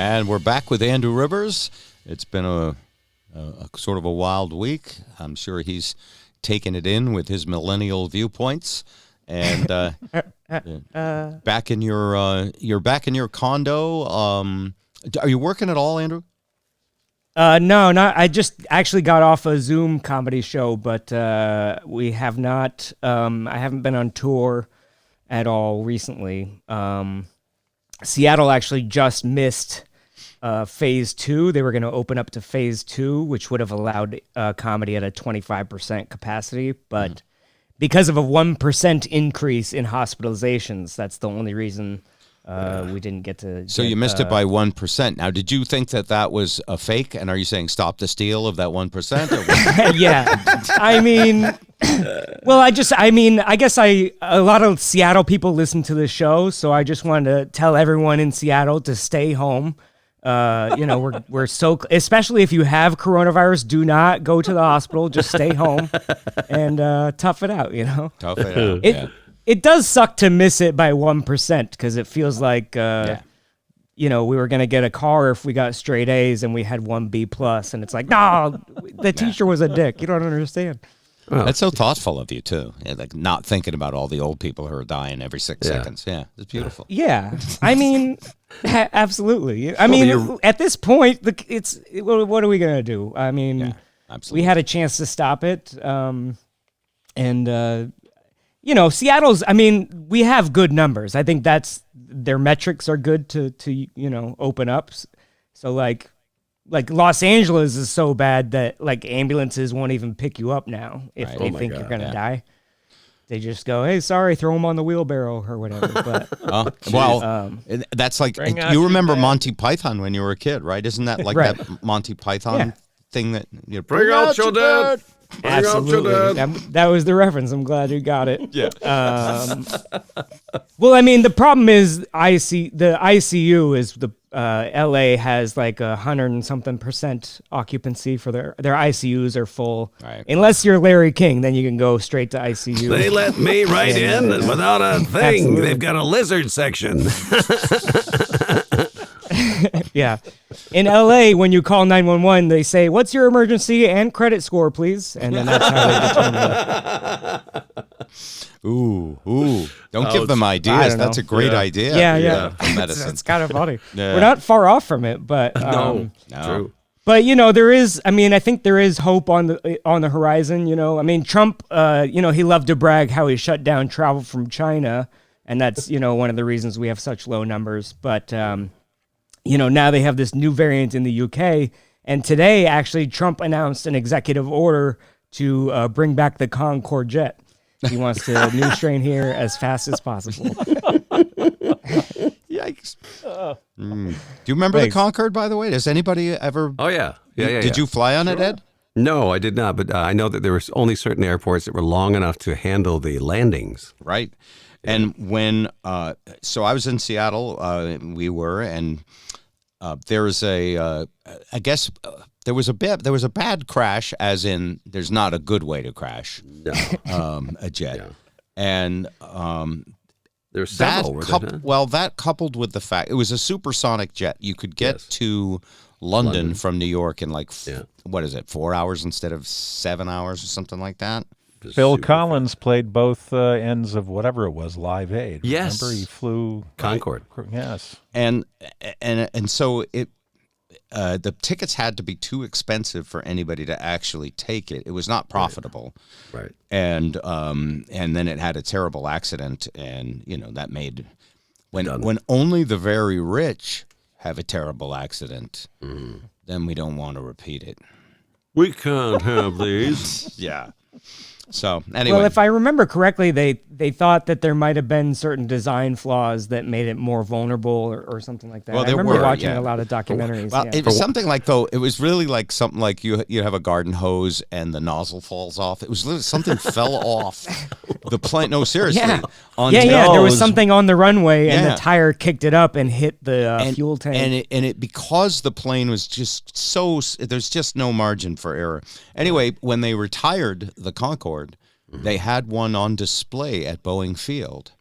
And we're back with Andrew Rivers. It's been a sort of a wild week. I'm sure he's taken it in with his millennial viewpoints. And back in you're back in your condo. Are you working at all, Andrew? No, not. I just actually got off a Zoom comedy show, but we have not. I haven't been on tour at all recently. Seattle actually just missed phase 2. They were going to open up to phase 2, which would have allowed comedy at a 25% capacity, but because of a 1% increase in hospitalizations, that's the only reason we didn't get to. So you missed it by 1%. Now, did you think that was a fake? And are you saying stop the steal of that 1%? Yeah, I mean, well, I guess a lot of Seattle people listen to the show, so I just wanted to tell everyone in Seattle to stay home. We're so, especially if you have coronavirus, do not go to the hospital. Just stay home and tough it out. Tough it out. It does suck to miss it by 1% because it feels like we were gonna get a car if we got straight A's and we had 1 B+, and it's like, no, the teacher was a dick. You don't understand. Well, that's so thoughtful of you too. Yeah, like not thinking about all the old people who are dying every 6 seconds. Yeah, it's beautiful. Yeah, I mean, absolutely. I mean, at this point, what are we gonna do? I mean, we had a chance to stop it, Seattle's. I mean, we have good numbers. I think their metrics are good to open up. So like Los Angeles is so bad that like ambulances won't even pick you up now if they think you're gonna die. They just go, hey, sorry, throw them on the wheelbarrow or whatever. But that's like you remember Monty Python when you were a kid, right? Isn't that like that Monty Python thing that you bring out your dad? Absolutely, that was the reference. I'm glad you got it. Yeah. Well, I mean, the problem is the ICU is the LA has like 100 and something % occupancy for their ICUs are full. Right. Unless you're Larry King, then you can go straight to ICU. They let me right in without a thing. Absolutely. They've got a lizard section. Yeah. In LA, when you call 911, they say, what's your emergency and credit score, please? And then that's how they determine it. Ooh. Don't give them ideas. That's a great idea. Yeah. For medicine. It's kind of funny. Yeah. We're not far off from it, but no. True. But there is. I mean, I think there is hope on the horizon. I mean, Trump. He loved to brag how he shut down travel from China, and that's one of the reasons we have such low numbers. But now they have this new variant in the UK, and today actually Trump announced an executive order to bring back the Concord Jet. He wants the new strain here as fast as possible. Yikes. Do you remember the Concord, by the way? Does anybody ever? Oh, yeah. Did you fly on it, Ed? No, I did not, but I know that there were only certain airports that were long enough to handle the landings. Right. And when, so I was in Seattle, we were, and there's I guess there was a bad crash, as in there's not a good way to crash a jet. Yeah. And there's several. That coupled with the fact it was a supersonic jet, you could get to London from New York in like, what is it, 4 hours instead of 7 hours or something like that? Phil Collins played both ends of whatever it was, Live Aid. Yes. Remember, he flew Concord. Yes. And so the tickets had to be too expensive for anybody to actually take it. It was not profitable. Right. And then it had a terrible accident, and that made when only the very rich have a terrible accident, then we don't want to repeat it. We can't have these. Yeah. So anyway, well, if I remember correctly, they thought that there might have been certain design flaws that made it more vulnerable or something like that. Well, I remember watching a lot of documentaries. Well, it was something like it was really like something like you have a garden hose and the nozzle falls off. It was literally something fell off the plane. No, seriously. Yeah. There was something on the runway and the tire kicked it up and hit the fuel tank. And it because the plane was just there's just no margin for error. Anyway, when they retired the Concorde, they had one on display at Boeing Field,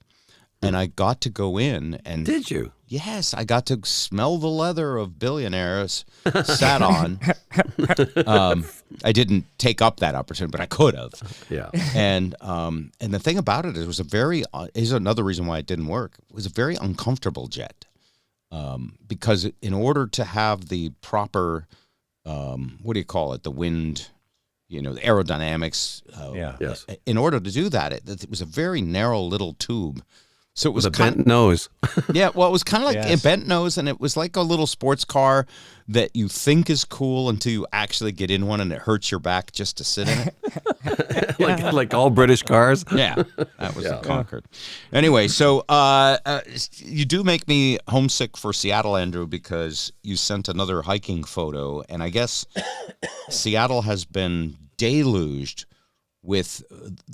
and I got to go in and. Did you? Yes, I got to smell the leather of billionaires sat on. I didn't take up that opportunity, but I could have. Yeah. And the thing about it is, it was a very is another reason why it didn't work. It was a very uncomfortable jet, because in order to have the proper what do you call it, the wind, the aerodynamics. Yes. In order to do that, it was a very narrow little tube. So it was With a bent nose. yeah, well, it was kind of like Yes. a bent nose, and it was like a little sports car that you think is cool until you actually get in one, and it hurts your back just to sit in it. like all British cars. Yeah, that was the Concord. Anyway, so you do make me homesick for Seattle, Andrew, because you sent another hiking photo, and I guess Seattle has been deluged with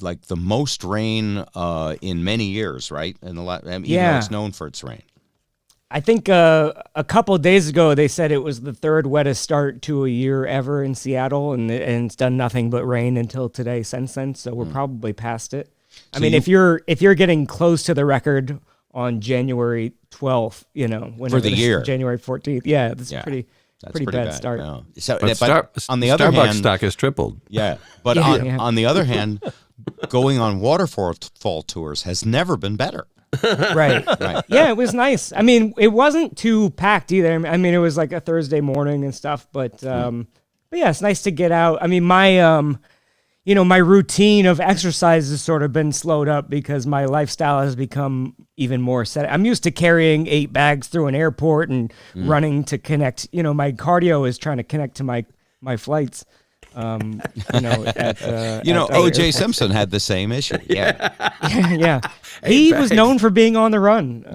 like the most rain in many years, right? And even though it's known for its rain. I think a couple of days ago they said it was the third wettest start to a year ever in Seattle, and it's done nothing but rain until today since then. So we're probably past it. I mean, if you're getting close to the record on January 12th, For the year, January 14th, that's pretty bad start. No. So, But on the other Starbucks hand, stock has tripled. yeah. But on the other hand, going on waterfall tours has never been better. Right. Yeah, it was nice. I mean, it wasn't too packed either. I mean, it was like a Thursday morning and stuff, but yeah, it's nice to get out. I mean, my my routine of exercise has sort of been slowed up because my lifestyle has become even more set. I'm used to carrying 8 bags through an airport and running to connect. My cardio is trying to connect to my flights. O.J. Simpson had the same issue. Yeah. Yeah. He was known for being on the run.